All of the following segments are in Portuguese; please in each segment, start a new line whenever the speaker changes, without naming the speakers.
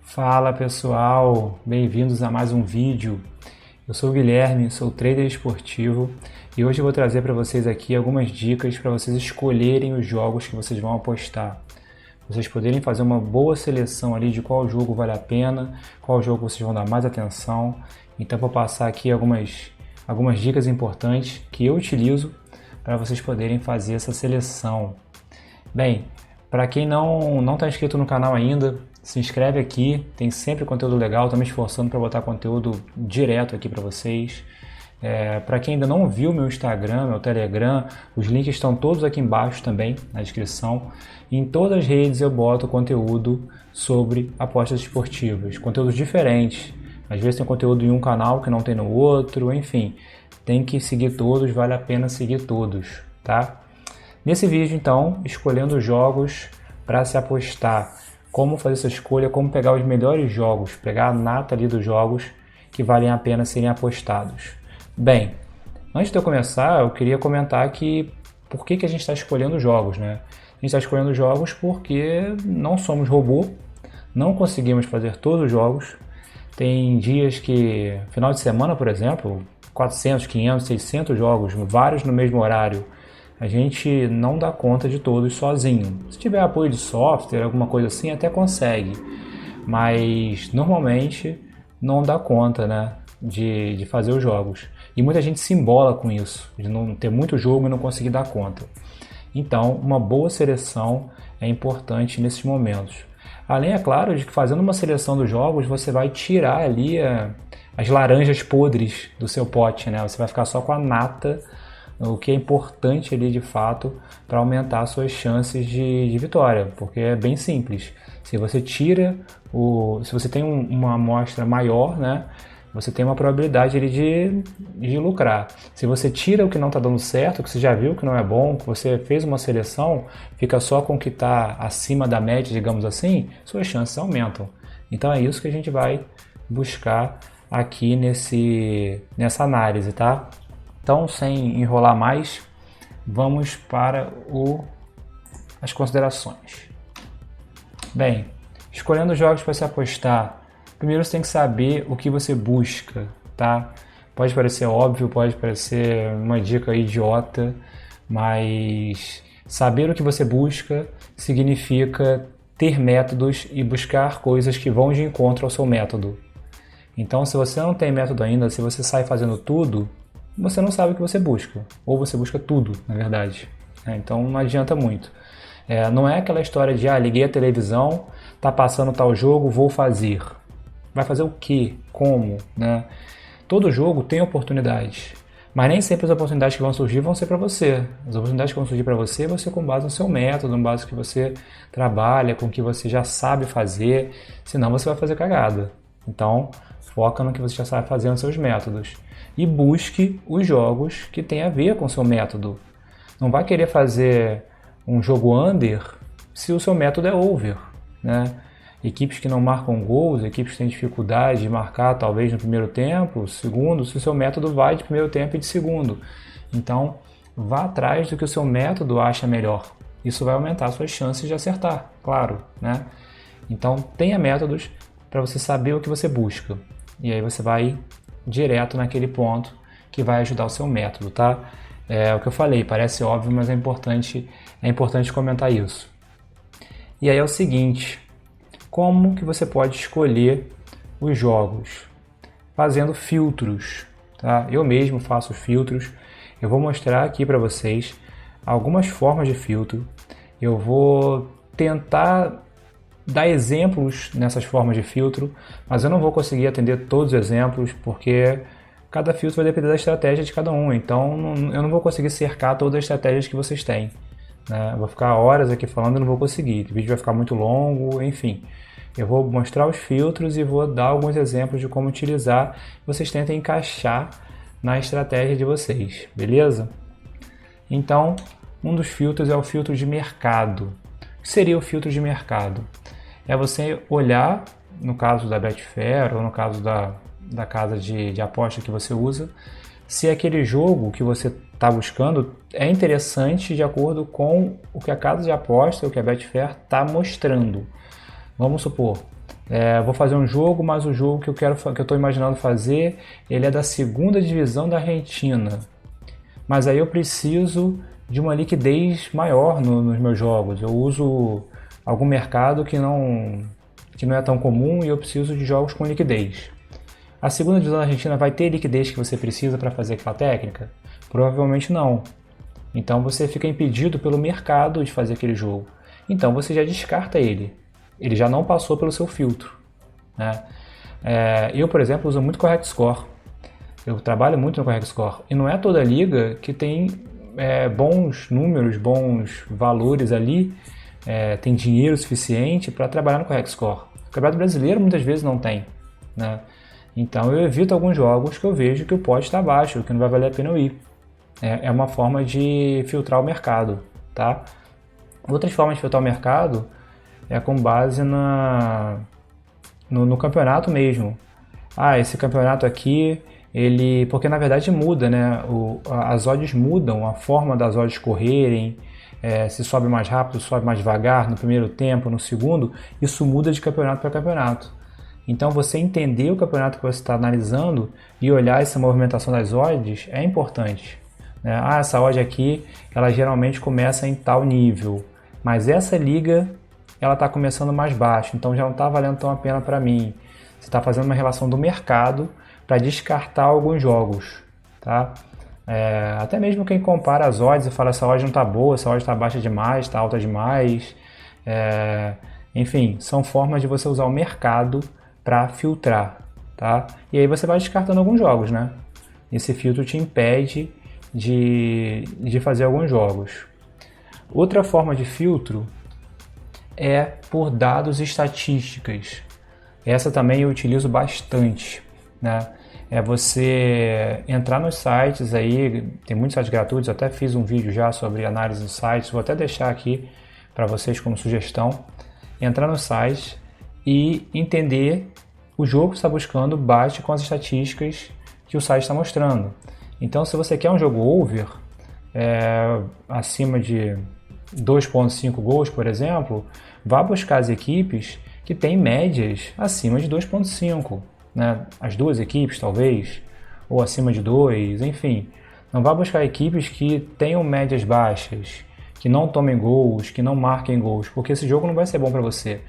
Fala pessoal, bem-vindos a mais um vídeo. Eu sou o Guilherme, sou trader esportivo e hoje eu vou trazer para vocês aqui algumas dicas para vocês escolherem os jogos que vocês vão apostar. Vocês poderem fazer uma boa seleção ali de qual jogo vale a pena, qual jogo vocês vão dar mais atenção. Então vou passar aqui algumas dicas importantes que eu utilizo para vocês poderem fazer essa seleção. Bem, para quem não está inscrito no canal ainda, se inscreve aqui, tem sempre conteúdo legal, estou me esforçando para botar conteúdo direto aqui para vocês. Para quem ainda não viu meu Instagram, meu Telegram, os links estão todos aqui embaixo também, na descrição. Em todas as redes eu boto conteúdo sobre apostas esportivas, conteúdos diferentes. Às vezes tem conteúdo em um canal que não tem no outro, enfim. Tem que seguir todos, vale a pena seguir todos, tá? Nesse vídeo então, escolhendo jogos para se apostar. Como fazer essa escolha, como pegar os melhores jogos, pegar a nata ali dos jogos que valem a pena serem apostados. Bem, antes de eu começar, eu queria comentar aqui por que a gente está escolhendo jogos, né? A gente está escolhendo jogos porque não somos robô, não conseguimos fazer todos os jogos. Tem dias que, final de semana, por exemplo, 400, 500, 600 jogos, vários no mesmo horário. A gente não dá conta de todos sozinho. Se tiver apoio de software, alguma coisa assim, até consegue. Mas normalmente não dá conta, né, de fazer os jogos. E muita gente se embola com isso, de não ter muito jogo e não conseguir dar conta. Então, uma boa seleção é importante nesses momentos. Além, é claro, de que fazendo uma seleção dos jogos, você vai tirar ali as laranjas podres do seu pote, né? Você vai ficar só com a nata, o que é importante ali de fato para aumentar suas chances de vitória, porque é bem simples. Se você tira se você tem uma amostra maior, né, você tem uma probabilidade ali de lucrar. Se você tira o que não está dando certo, que você já viu que não é bom, que você fez uma seleção, fica só com o que está acima da média, digamos assim, suas chances aumentam. Então é isso que a gente vai buscar aqui nessa análise, tá? Então, sem enrolar mais, vamos para as considerações. Bem, escolhendo jogos para se apostar, primeiro você tem que saber o que você busca, tá? Pode parecer óbvio, pode parecer uma dica idiota, mas saber o que você busca significa ter métodos e buscar coisas que vão de encontro ao seu método. Então, se você não tem método ainda, se você sai fazendo tudo, você não sabe o que você busca, ou você busca tudo, na verdade. Então não adianta muito. Não é aquela história de liguei a televisão, tá passando tal jogo, vou fazer. Vai fazer o quê? Como? Né? Todo jogo tem oportunidades, mas nem sempre as oportunidades que vão surgir vão ser para você. As oportunidades que vão surgir para você vão ser com base no seu método, com base no que você trabalha, com o que você já sabe fazer, senão você vai fazer cagada. Então foca no que você já sabe fazer nos seus métodos. E busque os jogos que tem a ver com o seu método. Não vai querer fazer um jogo under se o seu método é over, né? Equipes que não marcam gols, equipes que têm dificuldade de marcar talvez no primeiro tempo, segundo, se o seu método vai de primeiro tempo e de segundo. Então, vá atrás do que o seu método acha melhor. Isso vai aumentar suas chances de acertar, claro, né? Então, tenha métodos para você saber o que você busca. E aí você vai direto naquele ponto que vai ajudar o seu método, tá? É o que eu falei, parece óbvio, mas é importante comentar isso. E aí é o seguinte, como que você pode escolher os jogos? Fazendo filtros, tá? Eu mesmo faço filtros, eu vou mostrar aqui para vocês algumas formas de filtro, eu vou tentar dar exemplos nessas formas de filtro, mas eu não vou conseguir atender todos os exemplos, porque cada filtro vai depender da estratégia de cada um, então eu não vou conseguir cercar todas as estratégias que vocês têm, né? Eu vou ficar horas aqui falando e não vou conseguir, o vídeo vai ficar muito longo, enfim. Eu vou mostrar os filtros e vou dar alguns exemplos de como utilizar, vocês tentem encaixar na estratégia de vocês, beleza? Então, um dos filtros é o filtro de mercado. O que seria o filtro de mercado? É você olhar, no caso da Betfair ou no caso da casa de aposta que você usa, se aquele jogo que você está buscando é interessante de acordo com o que a casa de aposta, o que a Betfair está mostrando. Vamos supor, Vou fazer um jogo, mas o jogo que eu estou imaginando fazer, ele é da segunda divisão da Argentina. Mas aí eu preciso de uma liquidez maior nos meus jogos. Eu uso algum mercado que não é tão comum e eu preciso de jogos com liquidez. A segunda divisão da Argentina vai ter liquidez que você precisa para fazer aquela técnica? Provavelmente não. Então você fica impedido pelo mercado de fazer aquele jogo. Então você já descarta ele. Ele já não passou pelo seu filtro, né? Eu, por exemplo, uso muito Correct Score. Eu trabalho muito no Correct Score. E não é toda liga que tem bons números, bons valores ali, tem dinheiro suficiente para trabalhar no Correct Score. O Campeonato Brasileiro muitas vezes não tem, né? Então eu evito alguns jogos que eu vejo que o pot está baixo, que não vai valer a pena eu ir. É uma forma de filtrar o mercado, tá? Outras formas de filtrar o mercado é com base no campeonato mesmo. Esse campeonato aqui, porque na verdade muda, né? As odds mudam, a forma das odds correrem, se sobe mais rápido, sobe mais devagar, no primeiro tempo, no segundo, isso muda de campeonato para campeonato. Então você entender o campeonato que você está analisando e olhar essa movimentação das odds é importante, né? Essa odd aqui, ela geralmente começa em tal nível, mas essa liga ela está começando mais baixo, então já não está valendo tão a pena para mim. Você está fazendo uma relação do mercado para descartar alguns jogos, tá? Até mesmo quem compara as odds e fala essa odd não está boa, essa odd está baixa demais, está alta demais. Enfim, são formas de você usar o mercado para filtrar, tá? E aí você vai descartando alguns jogos, né? Esse filtro te impede de fazer alguns jogos. Outra forma de filtro é por dados e estatísticas. Essa também eu utilizo bastante, né? É você entrar nos sites aí, tem muitos sites gratuitos, eu até fiz um vídeo já sobre análise de sites, vou até deixar aqui para vocês como sugestão. Entrar no site e entender o jogo que você está buscando bate com as estatísticas que o site está mostrando. Então, se você quer um jogo over, acima de 2.5 gols, por exemplo, vá buscar as equipes que têm médias acima de 2.5, né? As duas equipes, talvez, ou acima de 2, enfim. Não vá buscar equipes que tenham médias baixas, que não tomem gols, que não marquem gols, porque esse jogo não vai ser bom para você.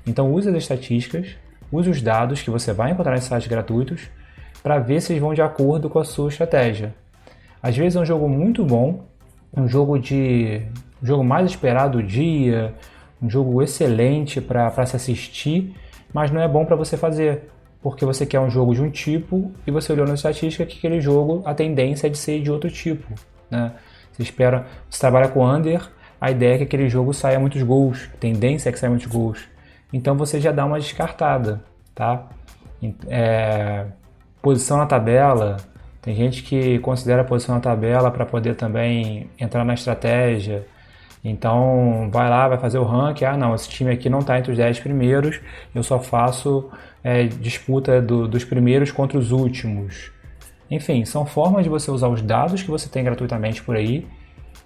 Então use as estatísticas, use os dados que você vai encontrar nesses sites gratuitos para ver se eles vão de acordo com a sua estratégia. Às vezes é um jogo muito bom, um jogo mais esperado do dia, um jogo excelente para se assistir, mas não é bom para você fazer, porque você quer um jogo de um tipo e você olhou na estatística que aquele jogo, a tendência é de ser de outro tipo, né? Você trabalha com under, a ideia é que aquele jogo saia muitos gols, a tendência é que saia muitos gols. Então você já dá uma descartada, tá? Posição na tabela, tem gente que considera a posição na tabela para poder também entrar na estratégia. Então vai lá, vai fazer o ranking, não, esse time aqui não está entre os 10 primeiros, eu só faço disputa dos primeiros contra os últimos. Enfim, são formas de você usar os dados que você tem gratuitamente por aí,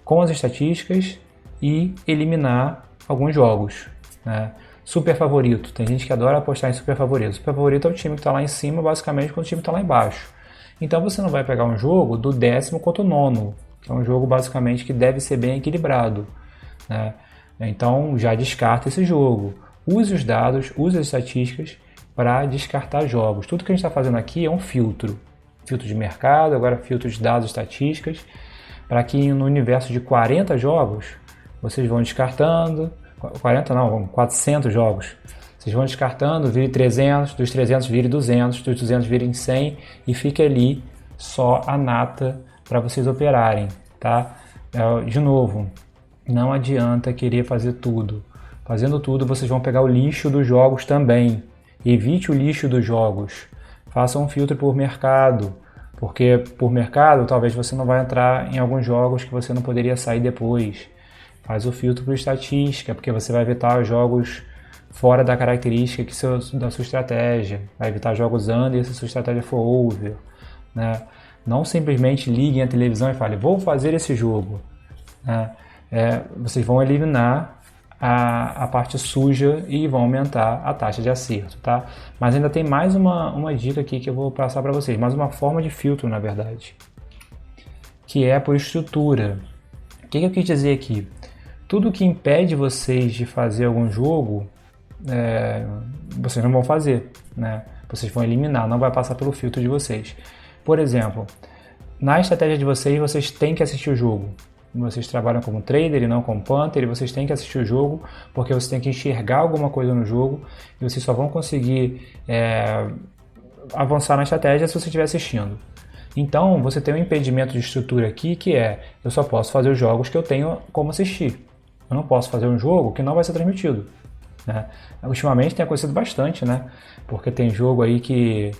com as estatísticas e eliminar alguns jogos, né? Super favorito, tem gente que adora apostar em super favorito. Super favorito é o time que está lá em cima, basicamente, quando o time está lá embaixo. Então você não vai pegar um jogo do 10º contra o 9º, que é um jogo basicamente que deve ser bem equilibrado, né? Então já descarta esse jogo. Use os dados, use as estatísticas para descartar jogos. Tudo que a gente está fazendo aqui é um filtro. Filtro de mercado, agora filtro de dados e estatísticas, para que no universo de 40 jogos, vocês vão descartando, 400 jogos, vocês vão descartando, vire 300, dos 300 vire 200, dos 200 virem 100 e fica ali só a nata para vocês operarem, tá? De novo, não adianta querer fazer tudo. Fazendo tudo, vocês vão pegar o lixo dos jogos também. Evite o lixo dos jogos. Faça um filtro por mercado, porque por mercado talvez você não vai entrar em alguns jogos que você não poderia sair depois. Faz o filtro por estatística, porque você vai evitar jogos fora da característica da sua estratégia. Vai evitar jogos under se a sua estratégia for over, né? Não simplesmente liguem a televisão e falem, vou fazer esse jogo, né? Vocês vão eliminar a parte suja e vão aumentar a taxa de acerto, tá? Mas ainda tem mais uma dica aqui que eu vou passar para vocês, mais uma forma de filtro, na verdade, que é por estrutura. O que eu quis dizer aqui? Tudo que impede vocês de fazer algum jogo, vocês não vão fazer, né? Vocês vão eliminar, não vai passar pelo filtro de vocês. Por exemplo, na estratégia de vocês, vocês têm que assistir o jogo. Vocês trabalham como trader e não como punter, e vocês têm que assistir o jogo, porque vocês têm que enxergar alguma coisa no jogo, e vocês só vão conseguir avançar na estratégia se você estiver assistindo. Então, você tem um impedimento de estrutura aqui, que eu só posso fazer os jogos que eu tenho como assistir. Eu não posso fazer um jogo que não vai ser transmitido, né? Ultimamente tem acontecido bastante, né? Porque tem jogo aí que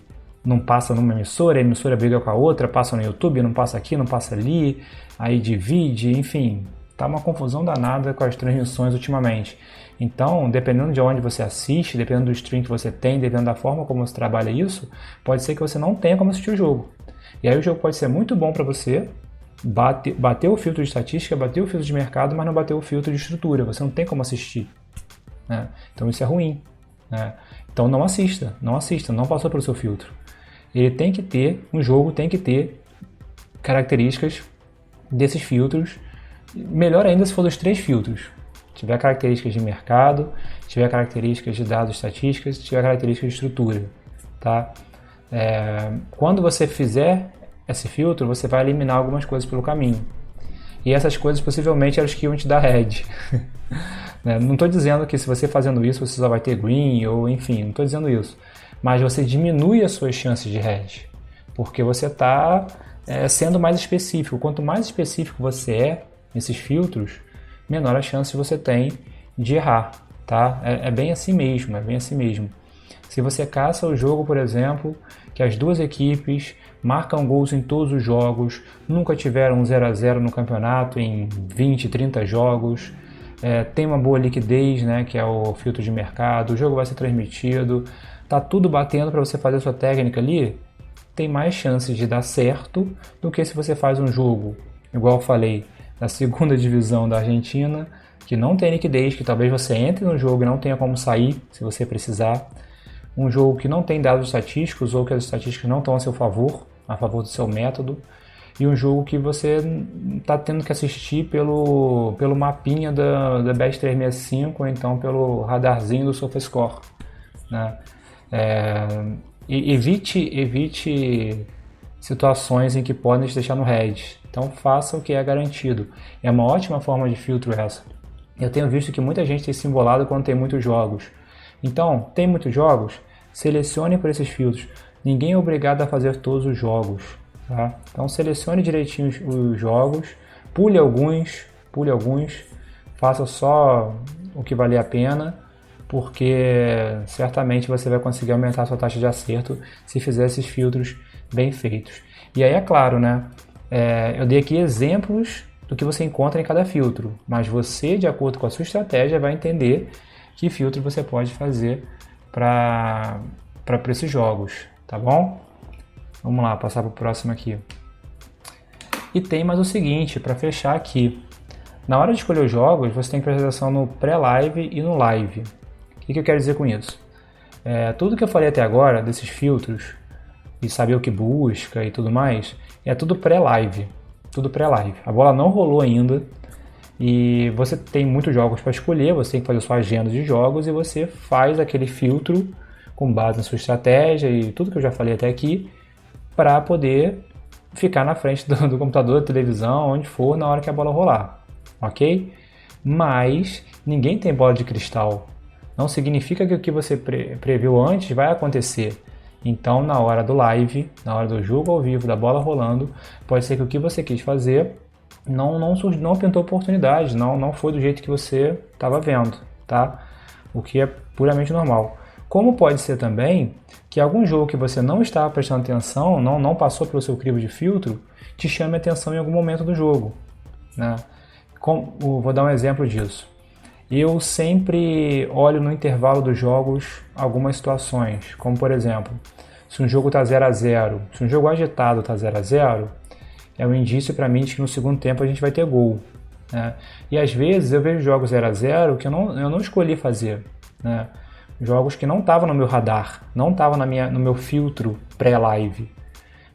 não passa numa emissora, a emissora briga com a outra, passa no YouTube, não passa aqui, não passa ali, aí divide, enfim, tá uma confusão danada com as transmissões ultimamente. Então, dependendo de onde você assiste, dependendo do stream que você tem, dependendo da forma como você trabalha isso, pode ser que você não tenha como assistir o jogo. E aí o jogo pode ser muito bom para você, bater o filtro de estatística, bater o filtro de mercado, mas não bater o filtro de estrutura, você não tem como assistir, né? Então isso é ruim, né? Então não assista, não passou pelo seu filtro. Ele tem que ter, um jogo tem que ter características desses filtros, melhor ainda se for dos 3 filtros. Tiver características de mercado, tiver características de dados estatísticas, tiver características de estrutura, tá? Quando você fizer esse filtro, você vai eliminar algumas coisas pelo caminho. E essas coisas possivelmente eram as que iam te dar red. Não estou dizendo que se você fazendo isso, você só vai ter green, ou enfim, não estou dizendo isso. Mas você diminui as suas chances de red, porque você está sendo mais específico. Quanto mais específico você é nesses filtros, menor a chance você tem de errar, tá? É bem assim mesmo, é bem assim mesmo. Se você caça o jogo, por exemplo, que as duas equipes marcam gols em todos os jogos, nunca tiveram 0-0 no campeonato em 20, 30 jogos, tem uma boa liquidez, né, que é o filtro de mercado, o jogo vai ser transmitido, tá tudo batendo para você fazer a sua técnica ali, tem mais chances de dar certo do que se você faz um jogo, igual eu falei, da segunda divisão da Argentina, que não tem liquidez, que talvez você entre no jogo e não tenha como sair se você precisar. Um jogo que não tem dados estatísticos ou que as estatísticas não estão a seu favor, a favor do seu método. E um jogo que você está tendo que assistir pelo mapinha da Bet365 ou então pelo radarzinho do SofaScore, né? Evite situações em que podem te deixar no red. Então faça o que é garantido. É uma ótima forma de filtro essa. Eu tenho visto que muita gente tem se embolado quando tem muitos jogos. Então, tem muitos jogos? Selecione por esses filtros. Ninguém é obrigado a fazer todos os jogos, tá? Então selecione direitinho os jogos, pule alguns, faça só o que valer a pena, porque certamente você vai conseguir aumentar a sua taxa de acerto se fizer esses filtros bem feitos. E aí é claro, né? Eu dei aqui exemplos do que você encontra em cada filtro, mas você, de acordo com a sua estratégia, vai entender que filtro você pode fazer para esses jogos, tá bom? Vamos lá, passar para o próximo aqui. E tem mais o seguinte, para fechar aqui. Na hora de escolher os jogos, você tem que prestar atenção no pré-live e no live. O que eu quero dizer com isso? Tudo que eu falei até agora, desses filtros, e saber o que busca e tudo mais, é tudo pré-live. Tudo pré-live. A bola não rolou ainda, e você tem muitos jogos para escolher, você tem que fazer sua agenda de jogos e você faz aquele filtro com base na sua estratégia e tudo que eu já falei até aqui para poder ficar na frente do computador, da televisão, onde for, na hora que a bola rolar, ok? Mas ninguém tem bola de cristal. Não significa que o que você previu antes vai acontecer. Então, na hora do live, na hora do jogo ao vivo, da bola rolando, pode ser que o que você quis fazer não pintou oportunidade, não foi do jeito que você estava vendo, tá? O que é puramente normal. Como pode ser também que algum jogo que você não estava prestando atenção, não passou pelo seu crivo de filtro, te chame a atenção em algum momento do jogo, né? Vou dar um exemplo disso. Eu sempre olho no intervalo dos jogos algumas situações, como por exemplo, se um jogo está 0-0, se um jogo agitado está 0-0, é um indício para mim de que no segundo tempo a gente vai ter gol. né? E às vezes eu vejo jogos 0 a 0 que eu não escolhi fazer, né? Jogos que não estavam no meu radar, não estavam no meu filtro pré-live.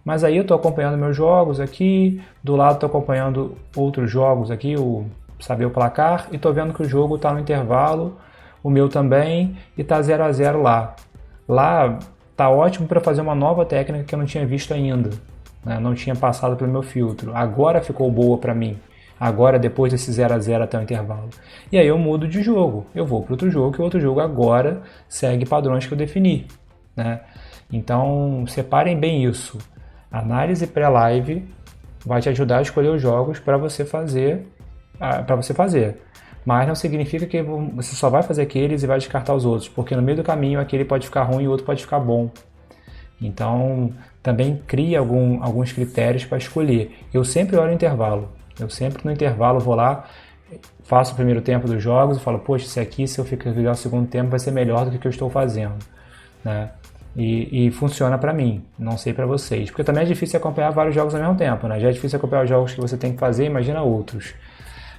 Mas aí eu estou acompanhando meus jogos aqui, do lado estou acompanhando outros jogos aqui, saber o placar, e estou vendo que o jogo está no intervalo, o meu também, e está 0 a 0 lá. Lá tá ótimo para fazer uma nova técnica que eu não tinha visto ainda, né? Não tinha passado pelo meu filtro. Agora ficou boa para mim. Agora, depois desse 0 a 0 até o intervalo. E aí eu mudo de jogo. Eu vou para outro jogo, que o outro jogo agora segue padrões que eu defini, né? Então, separem bem isso. Análise pré-live vai te ajudar a escolher os jogos para você fazer. Mas não significa que você só vai fazer aqueles e vai descartar os outros, porque no meio do caminho aquele pode ficar ruim e o outro pode ficar bom. Então, também cria alguns critérios para escolher. Eu sempre olho o intervalo. Eu sempre no intervalo vou lá, faço o primeiro tempo dos jogos e falo, poxa, esse aqui, se eu ficar o segundo tempo, vai ser melhor do que o que eu estou fazendo, né? E funciona para mim, não sei para vocês. Porque também é difícil acompanhar vários jogos ao mesmo tempo, né? Já é difícil acompanhar os jogos que você tem que fazer, imagina outros.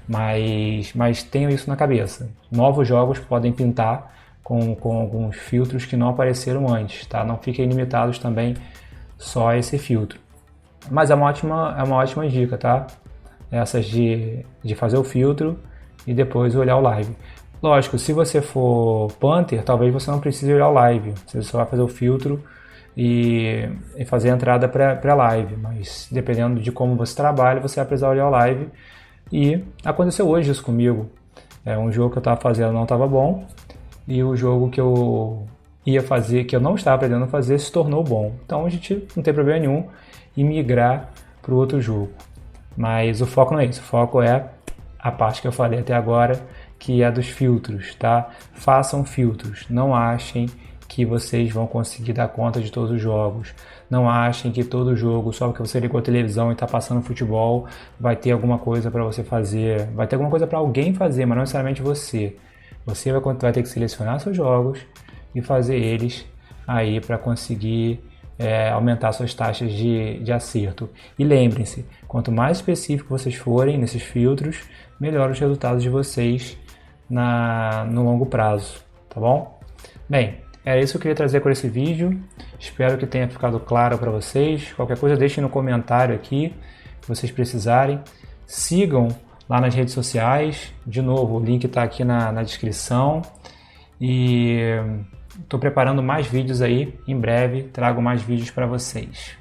Mas tenham isso na cabeça. Novos jogos podem pintar com alguns filtros que não apareceram antes, tá? Não fiquem limitados também só a esse filtro. Mas é uma ótima dica, tá? Essas de fazer o filtro e depois olhar o live. Lógico, se você for punter, talvez você não precise olhar o live. Você só vai fazer o filtro e fazer a entrada pré-live. Mas dependendo de como você trabalha, você vai precisar olhar o live. E aconteceu hoje isso comigo. Um jogo que eu estava fazendo não estava bom. E o jogo que eu ia fazer, que eu não estava aprendendo a fazer, se tornou bom. Então a gente não tem problema nenhum em migrar para o outro jogo. Mas o foco não é isso, o foco é a parte que eu falei até agora, que é dos filtros, tá? Façam filtros, não achem que vocês vão conseguir dar conta de todos os jogos. Não achem que todo jogo, só porque você ligou a televisão e está passando futebol, vai ter alguma coisa para você fazer. Vai ter alguma coisa para alguém fazer, mas não necessariamente você. Você vai ter que selecionar seus jogos e fazer eles aí para conseguir aumentar suas taxas de acerto. E lembrem-se, quanto mais específico vocês forem nesses filtros, melhor os resultados de vocês no longo prazo, tá bom? Bem, era isso que eu queria trazer com esse vídeo. Espero que tenha ficado claro para vocês. Qualquer coisa deixem no comentário aqui, se vocês precisarem. Sigam lá nas redes sociais. De novo, o link está aqui na descrição. E estou preparando mais vídeos aí. Em breve trago mais vídeos para vocês.